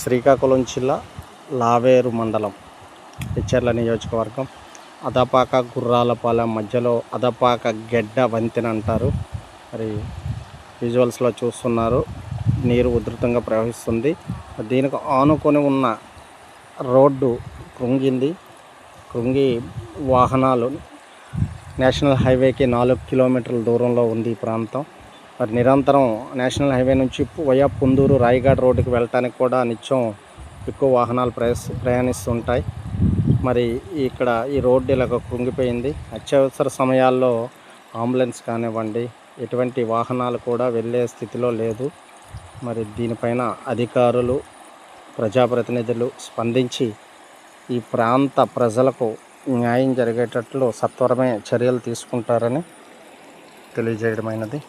శ్రీకాకుళం జిల్లా లావేరు మండలం ఇచ్చర్ల నియోజకవర్గం అదపాక గుర్రాలపాలెం మధ్యలో అదపాక గెడ్డ వంతెన అంటారు. మరి విజువల్స్లో చూస్తున్నారు, నీరు ఉధృతంగా ప్రవహిస్తుంది. దీనికి ఆనుకొని ఉన్న రోడ్డు కృంగి వాహనాలు నేషనల్ హైవేకి 4 కిలోమీటర్ల దూరంలో ఉంది ఈ ప్రాంతం. మరి నిరంతరం నేషనల్ హైవే నుంచి వయా పుందూరు రాయగఢ్ రోడ్డుకి వెళ్ళటానికి కూడా నిత్యం ఎక్కువ వాహనాలు ప్రయాణిస్తుంటాయి. మరి ఇక్కడ ఈ రోడ్డు ఇలాగ కృంగిపోయింది. అత్యవసర సమయాల్లో అంబులెన్స్ కానివ్వండి, ఎటువంటి వాహనాలు కూడా వెళ్ళే స్థితిలో లేదు. మరి దీనిపైన అధికారులు, ప్రజాప్రతినిధులు స్పందించి ఈ ప్రాంత ప్రజలకు న్యాయం జరిగేటట్లు సత్వరమే చర్యలు తీసుకుంటారని తెలియజేయడమైనది.